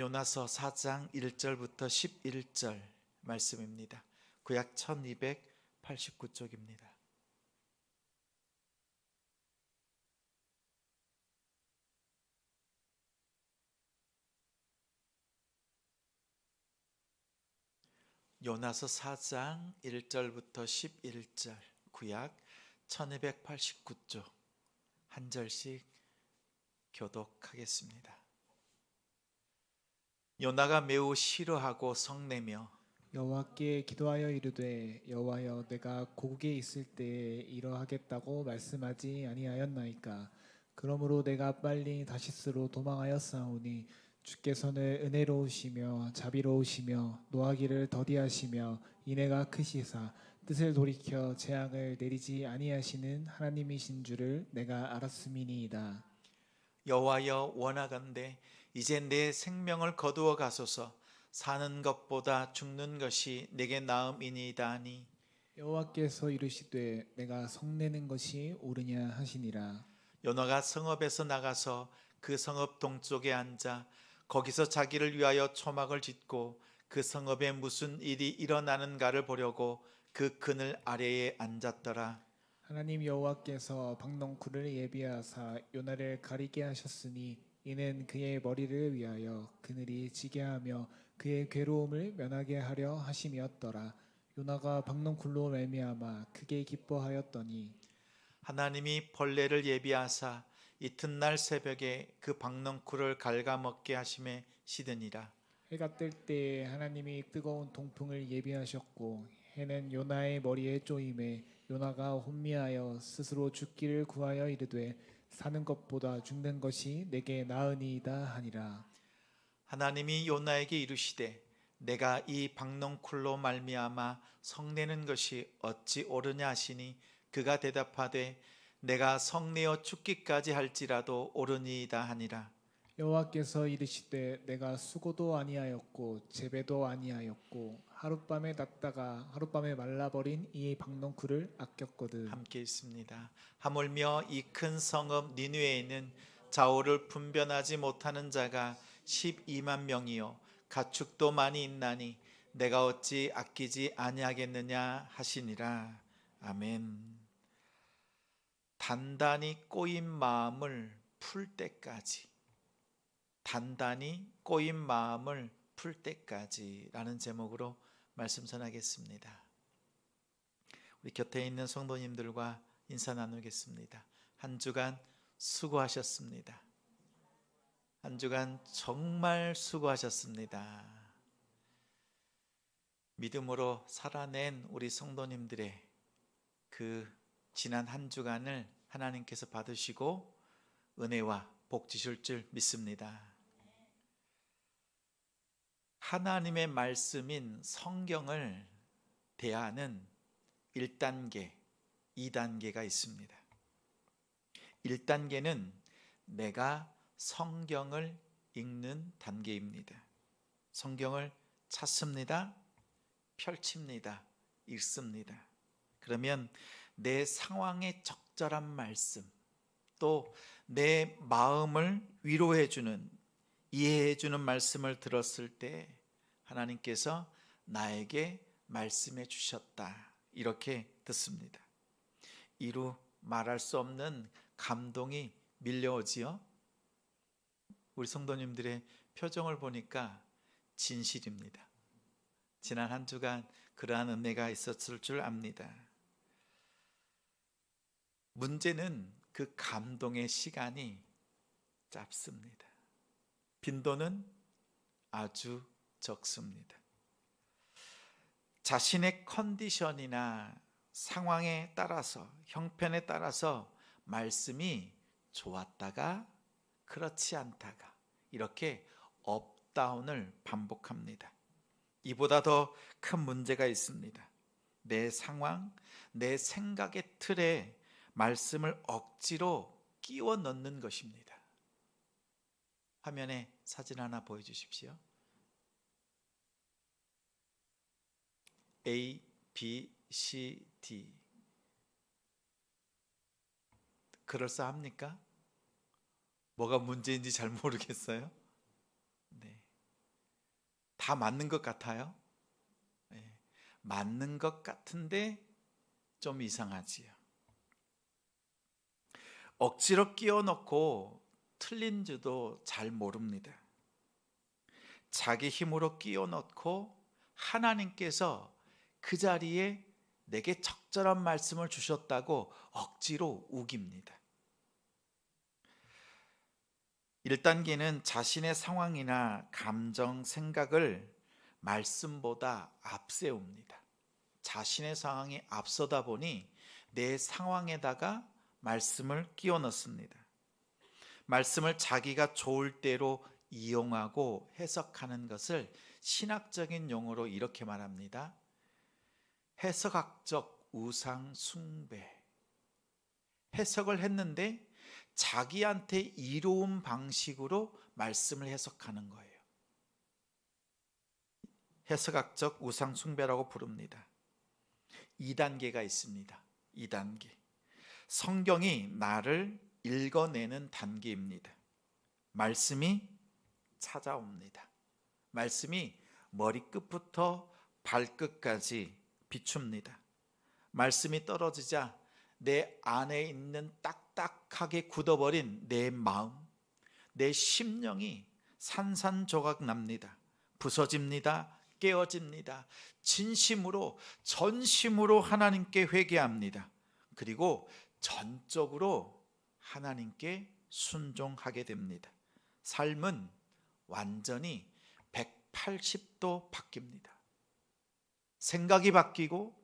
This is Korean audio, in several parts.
요나서 4장 1절부터 11절 말씀입니다. 구약 1289쪽입니다. 요나서 4장 1절부터 11절 구약 1289쪽 한 절씩 교독하겠습니다. 요나가 매우 싫어하고 성내며 여호와께 기도하여 이르되 여호와여 내가 고국에 있을 때에 이러하겠다고 말씀하지 아니하였나이까. 그러므로 내가 빨리 다시스로 도망하였사오니 주께서는 은혜로우시며 자비로우시며 노하기를 더디하시며 인애가 크시사 뜻을 돌이켜 재앙을 내리지 아니하시는 하나님이신 줄을 내가 알았음이니이다. 여호와여 원하건대 이제 내 생명을 거두어 가소서. 사는 것보다 죽는 것이 내게 나음이니이다 하니 여호와께서 이르시되 내가 성내는 것이 옳으냐 하시니라. 요나가 성읍에서 나가서 그 성읍 동쪽에 앉아 거기서 자기를 위하여 초막을 짓고 그 성읍에 무슨 일이 일어나는가를 보려고 그 그늘 아래에 앉았더라. 하나님 여호와께서 박넝쿨을 예비하사 요나를 가리게 하셨으니 이는 그의 머리를 위하여 그늘이 지게 하며 그의 괴로움을 면하게 하려 하심이었더라. 요나가 박넝쿨로 말미암아 크게 기뻐하였더니 하나님이 벌레를 예비하사 이튿날 새벽에 그 박넝쿨을 갉아먹게 하심에 시드니라. 해가 뜰 때에 하나님이 뜨거운 동풍을 예비하셨고 해는 요나의 머리에 쪼임에 요나가 혼미하여 스스로 죽기를 구하여 이르되 사는 것보다 죽는 것이 내게 나으니이다 하니라. 하나님이 요나에게 이르시되 내가 이 박넝쿨로 말미암아 성내는 것이 어찌 옳으냐 하시니 그가 대답하되 내가 성내어 죽기까지 할지라도 옳으니이다 하니라. 여호와께서 이르시되 내가 수고도 아니하였고 재배도 아니하였고 하룻밤에 났다가 하룻밤에 말라버린 이 박넝쿨을 아꼈거든. 함께 있습니다. 하물며 이 큰 성읍 니느웨에는 좌우를 분별하지 못하는 자가 12만 명이요 가축도 많이 있나니 내가 어찌 아끼지 아니하겠느냐 하시니라. 아멘. 단단히 꼬인 마음을 풀 때까지, 단단히 꼬인 마음을 풀 때까지라는 제목으로 말씀 전하겠습니다. 우리 곁에 있는 성도님들과 인사 나누겠습니다. 한 주간 수고하셨습니다. 한 주간 정말 수고하셨습니다. 믿음으로 살아낸 우리 성도님들의 그 지난 한 주간을 하나님께서 받으시고 은혜와 복 주실 줄 믿습니다. 하나님의 말씀인 성경을 대하는 1단계, 2단계가 있습니다. 1단계는 내가 성경을 읽는 단계입니다. 성경을 찾습니다. 펼칩니다. 읽습니다. 그러면 내 상황에 적절한 말씀, 또 내 마음을 위로해주는, 이해해주는 말씀을 들었을 때 하나님께서 나에게 말씀해 주셨다, 이렇게 듣습니다. 이루 말할 수 없는 감동이 밀려오지요. 우리 성도님들의 표정을 보니까 진실입니다. 지난 한 주간 그러한 은혜가 있었을 줄 압니다. 문제는 그 감동의 시간이 짧습니다. 빈도는 아주 적습니다. 자신의 컨디션이나 상황에 따라서, 형편에 따라서 말씀이 좋았다가 그렇지 않다가 이렇게 업다운을 반복합니다. 이보다 더 큰 문제가 있습니다. 내 상황, 내 생각의 틀에 말씀을 억지로 끼워 넣는 것입니다. 화면에 사진 하나 보여주십시오. A, B, C, D. 그럴싸합니까? 뭐가 문제인지 잘 모르겠어요. 네. 다 맞는 것 같아요. 예, 맞는 것 같은데 좀 이상하지요. 억지로 끼워 넣고 틀린 줄도 잘 모릅니다. 자기 힘으로 끼워 넣고 하나님께서 그 자리에 내게 적절한 말씀을 주셨다고 억지로 우깁니다. 1단계는 자신의 상황이나 감정, 생각을 말씀보다 앞세웁니다. 자신의 상황이 앞서다 보니 내 상황에다가 말씀을 끼워 넣습니다. 말씀을 자기가 좋을 대로 이용하고 해석하는 것을 신학적인 용어로 이렇게 말합니다. 해석학적 우상 숭배. 해석을 했는데 자기한테 이로운 방식으로 말씀을 해석하는 거예요. 해석학적 우상 숭배라고 부릅니다. 2단계가 있습니다. 2단계. 성경이 나를 읽어내는 단계입니다. 말씀이 찾아옵니다. 말씀이 머리끝부터 발끝까지 비춥니다. 말씀이 떨어지자 내 안에 있는 딱딱하게 굳어버린 내 마음, 내 심령이 산산조각 납니다. 부서집니다. 깨어집니다. 진심으로 전심으로 하나님께 회개합니다. 그리고 전적으로 하나님께 순종하게 됩니다. 삶은 완전히 180도 바뀝니다. 생각이 바뀌고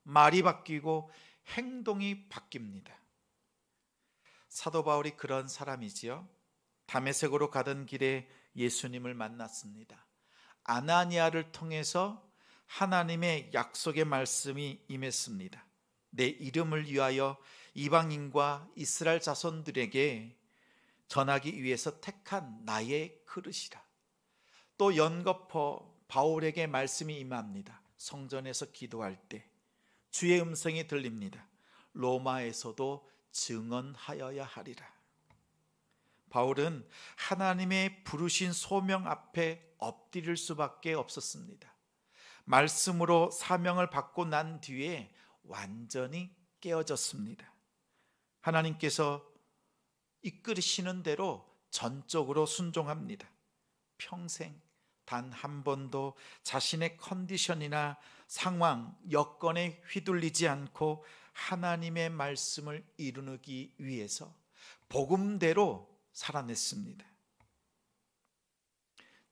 말이 바뀌고 행동이 바뀝니다. 사도 바울이 그런 사람이지요. 다메섹으로 가던 길에 예수님을 만났습니다. 아나니아를 통해서 하나님의 약속의 말씀이 임했습니다. 내 이름을 위하여 이방인과 이스라엘 자손들에게 전하기 위해서 택한 나의 그릇이라. 또 연거푸 바울에게 말씀이 임합니다. 성전에서 기도할 때 주의 음성이 들립니다. 로마에서도 증언하여야 하리라. 바울은 하나님의 부르신 소명 앞에 엎드릴 수밖에 없었습니다. 말씀으로 사명을 받고 난 뒤에 완전히 깨어졌습니다. 하나님께서 이끌으시는 대로 전적으로 순종합니다. 평생 단 한 번도 자신의 컨디션이나 상황, 여건에 휘둘리지 않고 하나님의 말씀을 이루기 위해서 복음대로 살아냈습니다.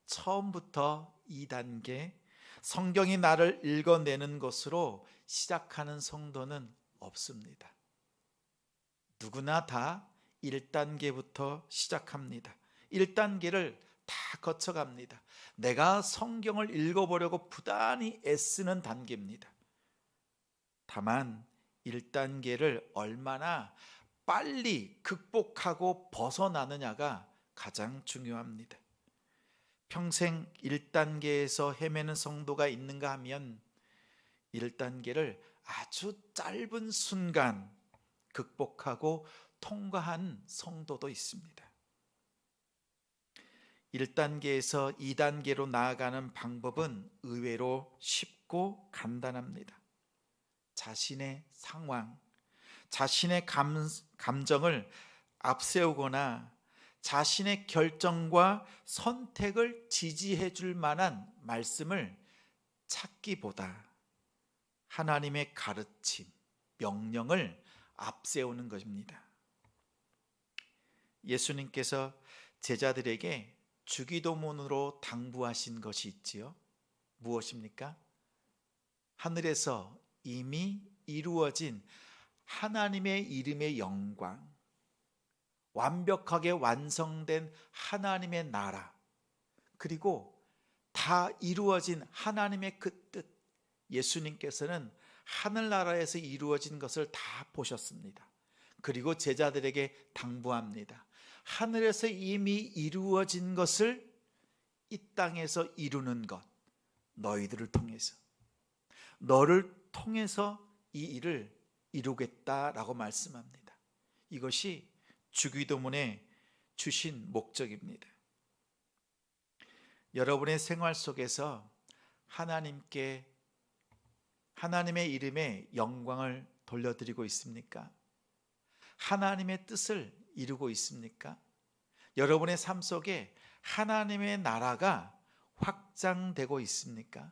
처음부터 2단계 성경이 나를 읽어내는 것으로 시작하는 성도는 없습니다. 누구나 다 1단계부터 시작합니다. 1단계를 다 거쳐갑니다. 내가 성경을 읽어보려고 부단히 애쓰는 단계입니다. 다만 1단계를 얼마나 빨리 극복하고 벗어나느냐가 가장 중요합니다. 평생 1단계에서 헤매는 성도가 있는가 하면 1단계를 아주 짧은 순간 극복하고 통과한 성도도 있습니다. 1단계에서 2단계로 나아가는 방법은 의외로 쉽고 간단합니다. 자신의 상황, 자신의 감정을 앞세우거나 자신의 결정과 선택을 지지해 줄 만한 말씀을 찾기보다 하나님의 가르침, 명령을 앞세우는 것입니다. 예수님께서 제자들에게 주기도문으로 당부하신 것이 있지요. 무엇입니까? 하늘에서 이미 이루어진 하나님의 이름의 영광, 완벽하게 완성된 하나님의 나라, 그리고 다 이루어진 하나님의 그 뜻, 예수님께서는 하늘나라에서 이루어진 것을 다 보셨습니다. 그리고 제자들에게 당부합니다. 하늘에서 이미 이루어진 것을 이 땅에서 이루는 것, 너희들을 통해서, 너를 통해서 이 일을 이루겠다라고 말씀합니다. 이것이 주기도문에 주신 목적입니다. 여러분의 생활 속에서 하나님의 이름에 영광을 돌려드리고 있습니까? 하나님의 뜻을 이루고 있습니까? 여러분의 삶 속에 하나님의 나라가 확장되고 있습니까?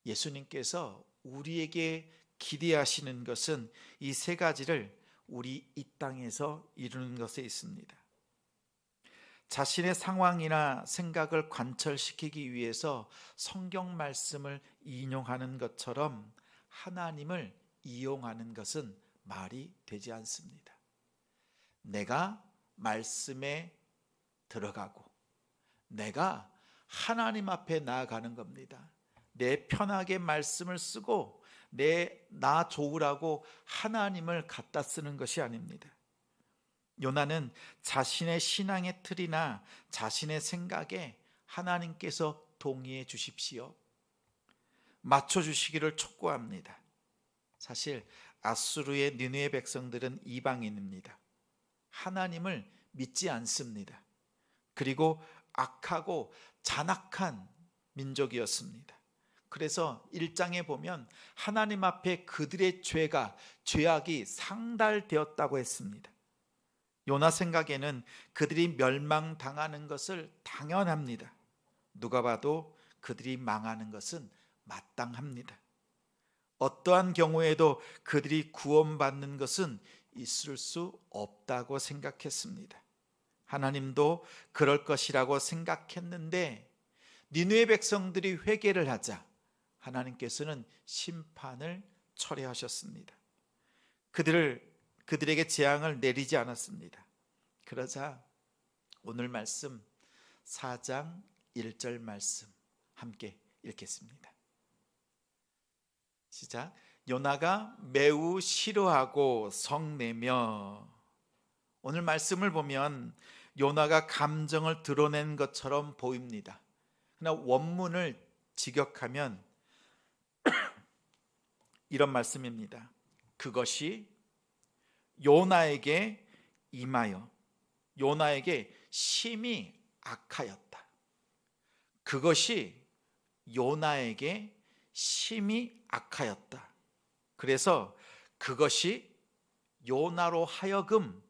예수님께서 우리에게 기대하시는 것은 이 세 가지를 우리 이 땅에서 이루는 것에 있습니다. 자신의 상황이나 생각을 관철시키기 위해서 성경 말씀을 인용하는 것처럼 하나님을 이용하는 것은 말이 되지 않습니다. 내가 말씀에 들어가고 내가 하나님 앞에 나아가는 겁니다. 내 편하게 말씀을 쓰고 나 좋으라고 하나님을 갖다 쓰는 것이 아닙니다. 요나는 자신의 신앙의 틀이나 자신의 생각에 하나님께서 동의해 주십시오, 맞춰주시기를 촉구합니다. 사실 아수르의 니느웨 백성들은 이방인입니다. 하나님을 믿지 않습니다. 그리고 악하고 잔악한 민족이었습니다. 그래서 1장에 보면 하나님 앞에 그들의 죄악이 상달되었다고 했습니다. 요나 생각에는 그들이 멸망당하는 것을 당연합니다. 누가 봐도 그들이 망하는 것은 마땅합니다. 어떠한 경우에도 그들이 구원받는 것은 있을 수 없다고 생각했습니다. 하나님도 그럴 것이라고 생각했는데 니느웨 백성들이 회개를 하자 하나님께서는 심판을 철회하셨습니다. 그들에게 재앙을 내리지 않았습니다. 그러자 오늘 말씀 4장 1절 말씀 함께 읽겠습니다. 시작. 요나가 매우 싫어하고 성내며. 오늘 말씀을 보면 요나가 감정을 드러낸 것처럼 보입니다. 그러나 원문을 직역하면 이런 말씀입니다. 그것이 요나에게 임하여 요나에게 심히 악하였다. 그것이 요나에게 심히 악하였다. 그래서 그것이 요나로 하여금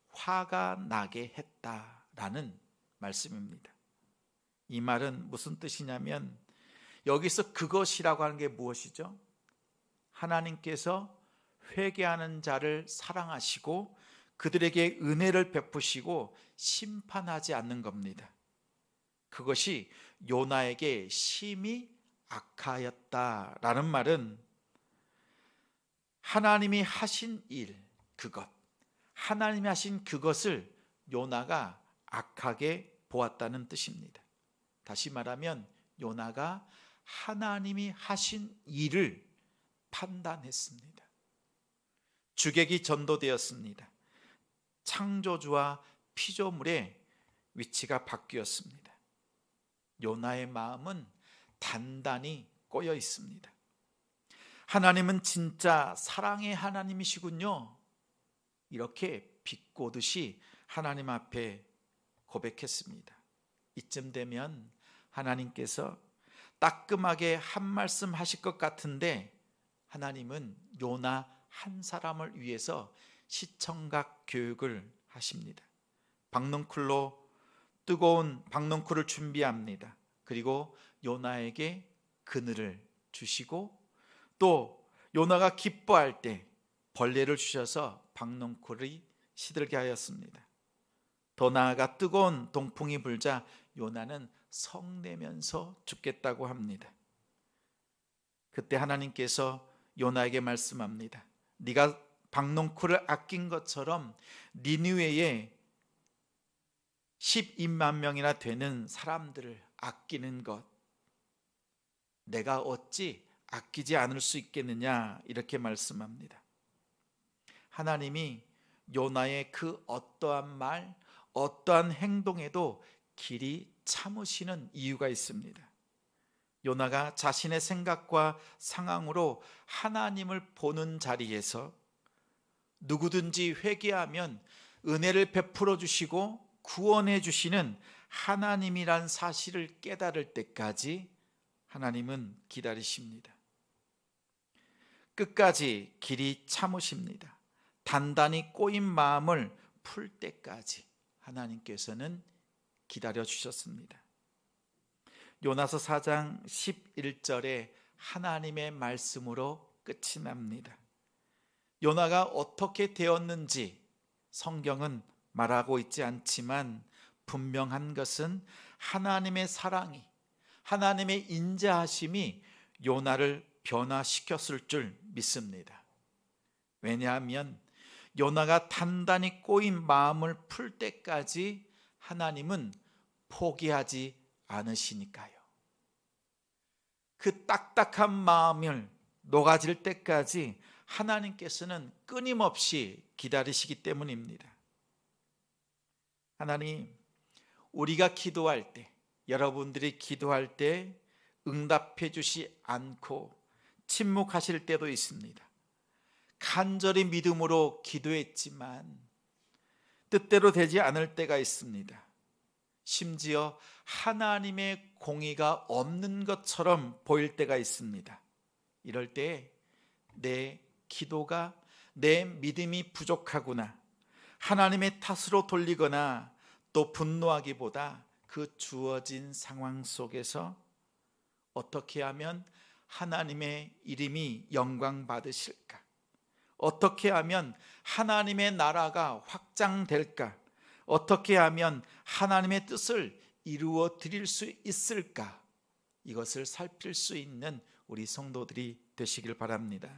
화가 나게 했다라는 말씀입니다. 이 말은 무슨 뜻이냐면 여기서 그것이라고 하는 게 무엇이죠? 하나님께서 회개하는 자를 사랑하시고 그들에게 은혜를 베푸시고 심판하지 않는 겁니다. 그것이 요나에게 심히 악하였다라는 말은 하나님이 하신 일, 하나님이 하신 그것을 요나가 악하게 보았다는 뜻입니다. 다시 말하면 요나가 하나님이 하신 일을 판단했습니다. 주객이 전도되었습니다. 창조주와 피조물의 위치가 바뀌었습니다. 요나의 마음은 단단히 꼬여 있습니다. 하나님은 진짜 사랑의 하나님이시군요. 이렇게 비꼬듯이 하나님 앞에 고백했습니다. 이쯤 되면 하나님께서 따끔하게 한 말씀 하실 것 같은데 하나님은 요나 한 사람을 위해서 시청각 교육을 하십니다. 뜨거운 박넝쿨을 준비합니다. 그리고 요나에게 그늘을 주시고 또 요나가 기뻐할 때 벌레를 주셔서 박넝쿨이 시들게 하였습니다. 더 나아가 뜨거운 동풍이 불자 요나는 성내면서 죽겠다고 합니다. 그때 하나님께서 요나에게 말씀합니다. 네가 박넝쿨을 아낀 것처럼 니느웨에 12만 명이나 되는 사람들을 아끼는 것 내가 어찌 아끼지 않을 수 있겠느냐 이렇게 말씀합니다. 하나님이 요나의 그 어떠한 말, 어떠한 행동에도 길이 참으시는 이유가 있습니다. 요나가 자신의 생각과 상황으로 하나님을 보는 자리에서 누구든지 회개하면 은혜를 베풀어 주시고 구원해 주시는 하나님이란 사실을 깨달을 때까지 하나님은 기다리십니다. 끝까지 길이 참으십니다. 단단히 꼬인 마음을 풀 때까지 하나님께서는 기다려 주셨습니다. 요나서 4장 11절에 하나님의 말씀으로 끝이 납니다. 요나가 어떻게 되었는지 성경은 말하고 있지 않지만 분명한 것은 하나님의 사랑이, 하나님의 인자하심이 요나를 변화시켰을 줄 믿습니다. 왜냐하면 요나가 단단히 꼬인 마음을 풀 때까지 하나님은 포기하지 않으시니까요. 그 딱딱한 마음을 녹아질 때까지 하나님께서는 끊임없이 기다리시기 때문입니다. 하나님, 우리가 기도할 때, 여러분들이 기도할 때 응답해 주시 않고 침묵하실 때도 있습니다. 간절히 믿음으로 기도했지만 뜻대로 되지 않을 때가 있습니다. 심지어 하나님의 공의가 없는 것처럼 보일 때가 있습니다. 이럴 때 내 기도가, 내 믿음이 부족하구나, 하나님의 탓으로 돌리거나 또 분노하기보다 그 주어진 상황 속에서 어떻게 하면 하나님의 이름이 영광 받으실까? 어떻게 하면 하나님의 나라가 확장될까? 어떻게 하면 하나님의 뜻을 이루어 드릴 수 있을까? 이것을 살필 수 있는 우리 성도들이 되시길 바랍니다.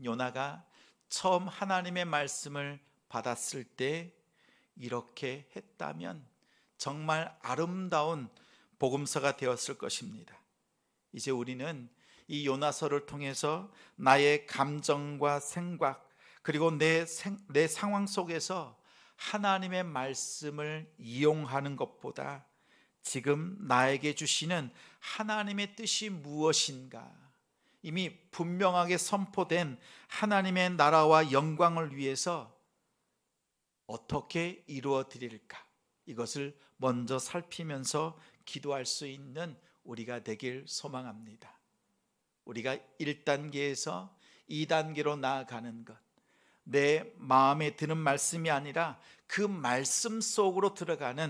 요나가 처음 하나님의 말씀을 받았을 때 이렇게 했다면 정말 아름다운 복음서가 되었을 것입니다. 이제 우리는 이 요나서를 통해서 나의 감정과 생각, 그리고 내 상황 속에서 하나님의 말씀을 이용하는 것보다 지금 나에게 주시는 하나님의 뜻이 무엇인가, 이미 분명하게 선포된 하나님의 나라와 영광을 위해서 어떻게 이루어 드릴까, 이것을 먼저 살피면서 기도할 수 있는 우리가 되길 소망합니다. 우리가 1단계에서 2단계로 나아가는 것, 내 마음에 드는 말씀이 아니라 그 말씀 속으로 들어가는